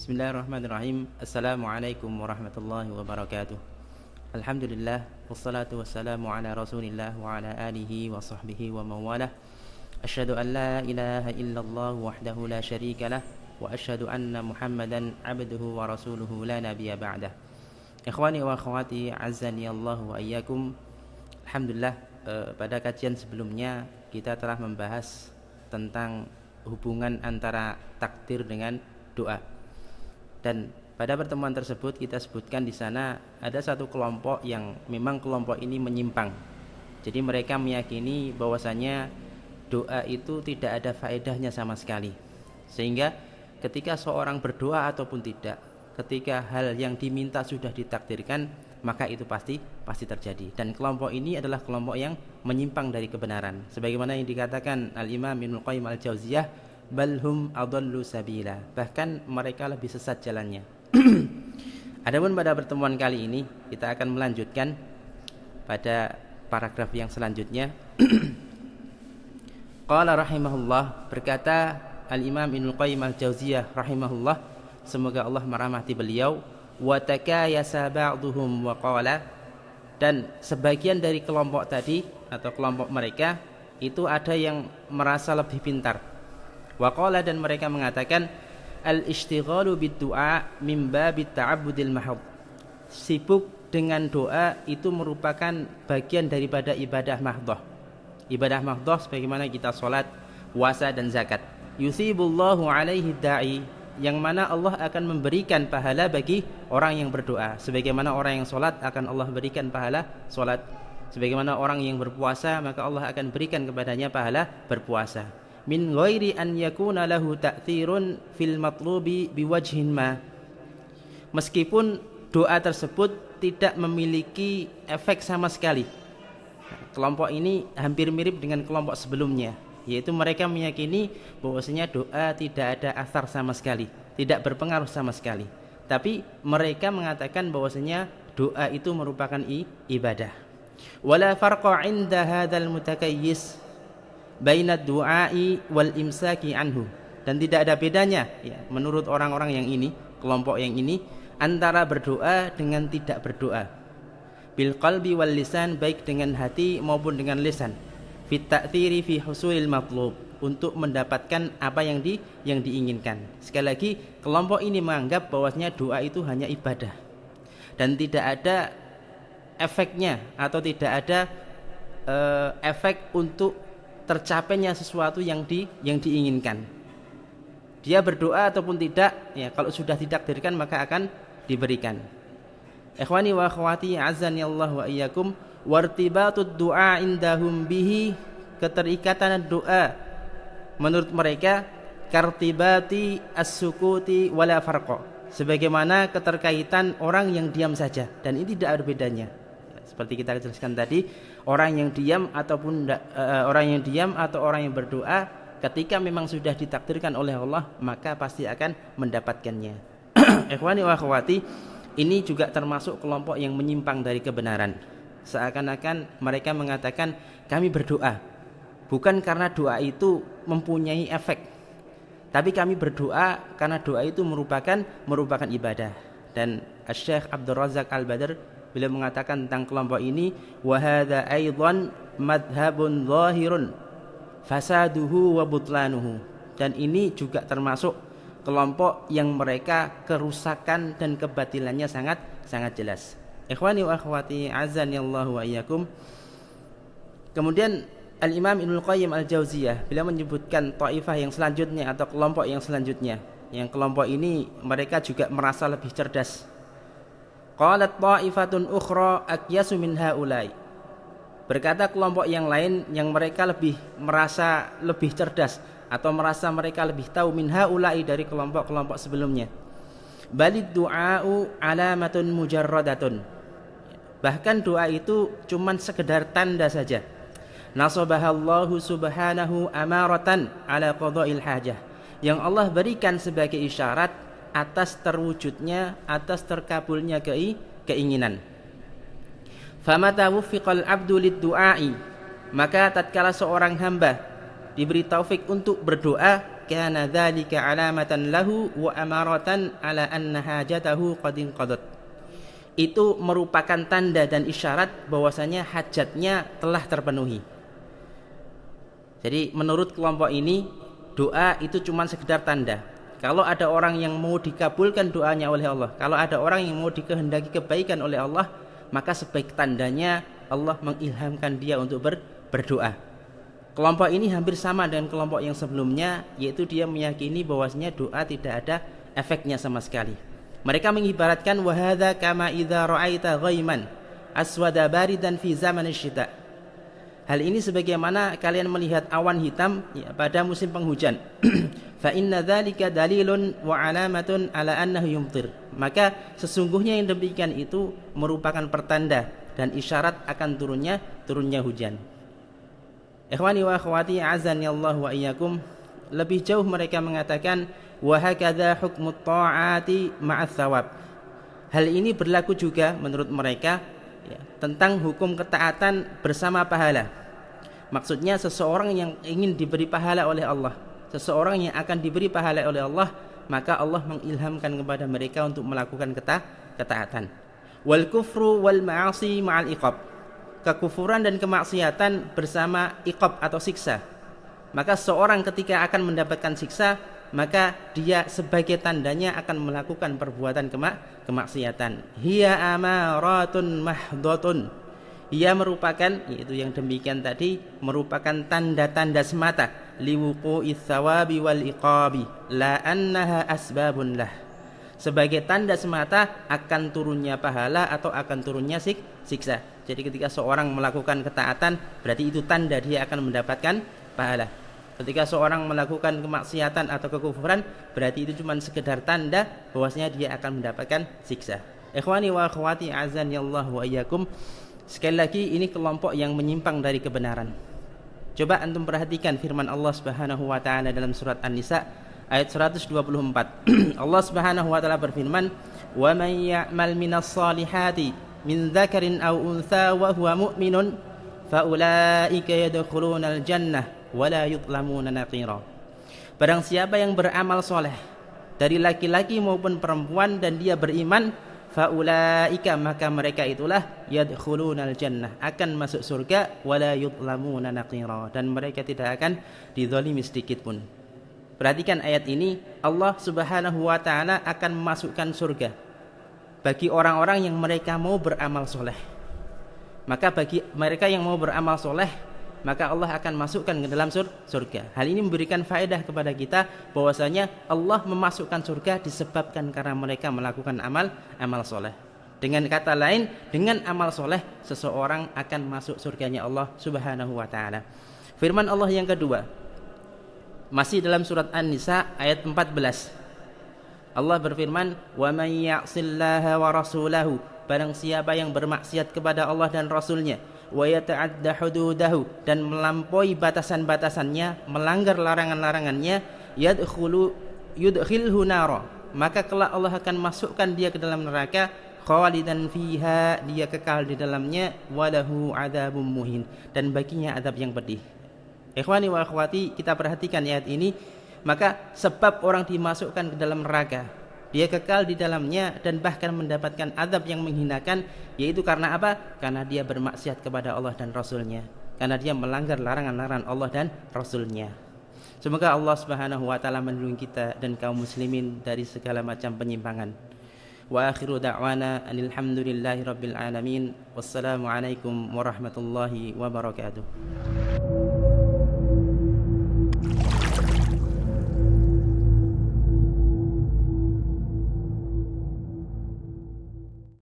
Bismillahirrahmanirrahim. Assalamualaikum warahmatullahi wabarakatuh. Alhamdulillah, wassalatu wassalamu ala rasulillah wa ala alihi wa sahbihi wa mawalah. Asyhadu an la ilaha illallah wahdahu la syarika lah, wa asyhadu anna muhammadan abduhu wa rasuluhu la nabiyya ba'dah. Ikhwani wa akhwati, azzani Allah wa iyyakum. Alhamdulillah, pada kajian sebelumnya kita telah membahas tentang hubungan antara takdir dengan doa. Dan pada pertemuan tersebut kita sebutkan di sana ada satu kelompok yang memang kelompok ini menyimpang. Jadi mereka meyakini bahwasanya doa itu tidak ada faedahnya sama sekali. Sehingga ketika seorang berdoa ataupun tidak, ketika hal yang diminta sudah ditakdirkan, maka itu pasti terjadi. Dan kelompok ini adalah kelompok yang menyimpang dari kebenaran. Sebagaimana yang dikatakan Al-Imam Ibnul Qayyim Al-Jauziyah, balhum adallu sabila, bahkan mereka lebih sesat jalannya. Adapun pada pertemuan kali ini kita akan melanjutkan pada paragraf yang selanjutnya. Qala rahimahullah, berkata Al-Imam Ibnul Qayyim Al-Jauziyah rahimahullah, semoga Allah merahmati beliau, wa takayasa ba'duhum wa qala, dan sebagian dari kelompok tadi atau kelompok mereka itu ada yang merasa lebih pintar. Waqala, dan mereka mengatakan al-ishtighalu bid-du'a min babit ta'abbudil mahad. Sibuk dengan doa itu merupakan bagian daripada ibadah mahdhah. Ibadah mahdhah sebagaimana kita salat, puasa dan zakat. Yusibullahu alaihi da'i, yang mana Allah akan memberikan pahala bagi orang yang berdoa. Sebagaimana orang yang salat akan Allah berikan pahala salat. Sebagaimana orang yang berpuasa maka Allah akan berikan kepadanya pahala berpuasa. Min ghairi an yakuna lahu ta'thirun fil matlubi biwajhin ma. Meskipun doa tersebut tidak memiliki efek sama sekali. Kelompok ini hampir mirip dengan kelompok sebelumnya, yaitu mereka meyakini bahwasanya doa tidak ada asar sama sekali, tidak berpengaruh sama sekali. Tapi mereka mengatakan bahwasanya doa itu merupakan ibadah. Wala farqa 'inda hadzal mutakayyis bainad du'ai wal imsaki anhu, dan tidak ada bedanya ya, menurut orang-orang yang ini, kelompok yang ini, antara berdoa dengan tidak berdoa. Bil qalbi wal lisan, baik dengan hati maupun dengan lisan. Fit ta'thiri fi husulil matlub, untuk mendapatkan apa yang diinginkan. Sekali lagi, kelompok ini menganggap bahwasanya doa itu hanya ibadah dan tidak ada efeknya atau tidak ada efek untuk tercapainya sesuatu yang diinginkan. Dia berdoa ataupun tidak, ya kalau sudah ditakdirkan maka akan diberikan. Ikhwani wa akhwati, azani Allah wa iyyakum, wartibatud du'a indahum bihi, keterikatan doa menurut mereka kartibati as-sukuti wala farqa, sebagaimana keterkaitan orang yang diam saja, dan ini tidak ada bedanya. Seperti kita jelaskan tadi, orang yang diam ataupun orang yang berdoa, ketika memang sudah ditakdirkan oleh Allah maka pasti akan mendapatkannya. Ikhwani wa akhwati, ini juga termasuk kelompok yang menyimpang dari kebenaran. Seakan-akan mereka mengatakan kami berdoa bukan karena doa itu mempunyai efek, tapi kami berdoa karena doa itu merupakan ibadah. Dan Syekh Abdul Razak Al-Badr beliau mengatakan tentang kelompok ini, wa hadza aidan madhhabun zahirun fasaduhu wa butlanuhu, dan ini juga termasuk kelompok yang mereka kerusakan dan kebatilannya sangat jelas. Ikhwani wa akhwati, azani Allah wa iyyakum. Kemudian Al-Imam Ibnul Qayyim Al-Jauziyah beliau menyebutkan taifah yang selanjutnya atau kelompok yang selanjutnya, yang kelompok ini mereka juga merasa lebih cerdas. Qalat ta'ifatun ukhra aqyasu min haula'i, berkata kelompok yang lain yang mereka merasa lebih cerdas atau merasa mereka lebih tahu min haula'i, dari kelompok-kelompok sebelumnya. Balid du'a'u alamatun mujarradatun, bahkan doa itu cuman sekedar tanda saja. Nasabahallahu subhanahu amaratan ala qada'il hajah, yang Allah berikan sebagai isyarat atas terwujudnya, atas terkabulnya keinginan. Famata wuffiqal abdu lid-du'ai, maka tatkala seorang hamba diberi taufik untuk berdoa, kana dzalika alamatan lahu wa amaratan ala anna hajatahu qad inqadat. Itu merupakan tanda dan isyarat bahwasanya hajatnya telah terpenuhi. Jadi menurut kelompok ini, doa itu cuma sekedar tanda. Kalau ada orang yang mau dikabulkan doanya oleh Allah, kalau ada orang yang mau dikehendaki kebaikan oleh Allah, maka sebaik tandanya Allah mengilhamkan dia untuk berdoa. Kelompok ini hampir sama dengan kelompok yang sebelumnya, yaitu dia meyakini bahwasanya doa tidak ada efeknya sama sekali. Mereka mengibaratkan wahada kama idza ra'aita ghaiman aswada baridan fi zaman syita. Hal ini sebagaimana kalian melihat awan hitam pada musim penghujan. Fa inna dzalika dalilun wa alamatun ala annahu yumtir. Maka sesungguhnya yang demikian itu merupakan pertanda dan isyarat akan turunnya hujan. Ikhwani wa akhwati azani Allah wa iyyakum, lebih jauh mereka mengatakan wa hakadha hukmut ta'ati ma'ats tsawab. Hal ini berlaku juga menurut mereka tentang hukum ketaatan bersama pahala. Maksudnya seseorang yang ingin diberi pahala oleh Allah, seseorang yang akan diberi pahala oleh Allah, maka Allah mengilhamkan kepada mereka untuk melakukan ketaatan. Wal kufru wal ma'asi ma'al iqab. Kekufuran dan kemaksiatan bersama iqab atau siksa. Maka seorang ketika akan mendapatkan siksa, maka dia sebagai tandanya akan melakukan perbuatan kemaksiatan. Hiya amaratun mahdhatun. Ia merupakan, yaitu yang demikian tadi, merupakan tanda-tanda semata liwuqu'is tsawabi wal iqabi la annaha asbabun lah. Sebagai tanda semata akan turunnya pahala atau akan turunnya siksa. Jadi ketika seorang melakukan ketaatan, berarti itu tanda dia akan mendapatkan pahala. Ketika seorang melakukan kemaksiatan atau kekufuran, berarti itu cuma sekedar tanda bahwasanya dia akan mendapatkan siksa. Ikhwani wa akhwati azani Allah wa iyyakum. Sekali lagi, ini kelompok yang menyimpang dari kebenaran. Coba antum perhatikan firman Allah Subhanahu wa taala dalam surat An-Nisa ayat 124. Allah Subhanahu wa taala berfirman, "Wa may ya'mal minas salihati min dzakarin aw untha wa huwa mu'minun fa ulaika yadkhulunal jannah wa la yudlamuna naqira." Barang siapa yang beramal soleh dari laki-laki maupun perempuan dan dia beriman, faulaika, maka mereka itulah yadkhulunal jannah, akan masuk surga, wala yudlamuna naqira, dan mereka tidak akan dizalimi sedikit pun. Perhatikan ayat ini, Allah Subhanahu wa taala akan memasukkan surga bagi orang-orang yang mereka mau beramal soleh. Maka bagi mereka yang mau beramal soleh, maka Allah akan masukkan ke dalam surga. Hal ini memberikan faedah kepada kita bahwasanya Allah memasukkan surga disebabkan karena mereka melakukan amal soleh. Dengan kata lain, dengan amal soleh seseorang akan masuk surganya Allah Subhanahu wa taala. Firman Allah yang kedua masih dalam surat An-Nisa ayat 14. Allah berfirman, "Wa may ya'sillaha wa rasulahu." Barang siapa yang bermaksiat kepada Allah dan Rasulnya, wa yata'adda hududahu, dan melampaui batasan-batasannya, melanggar larangan-larangannya, yudkhilhu nara, maka kelak Allah akan masukkan dia ke dalam neraka, khalidan fiha, dia kekal di dalamnya, walahu adzabum muhin, dan baginya azab yang pedih. Ikhwani wa akhwati, kita perhatikan ayat ini, maka sebab orang dimasukkan ke dalam neraka, dia kekal di dalamnya dan bahkan mendapatkan azab yang menghinakan, yaitu karena apa? Karena dia bermaksiat kepada Allah dan Rasulnya, karena dia melanggar larangan-larangan Allah dan Rasulnya. Semoga Allah Subhanahu wa taala melindungi kita dan kaum muslimin dari segala macam penyimpangan. Wa akhiru da'wana alhamdulillahi rabbil alamin. Wassalamualaikum warahmatullahi wabarakatuh.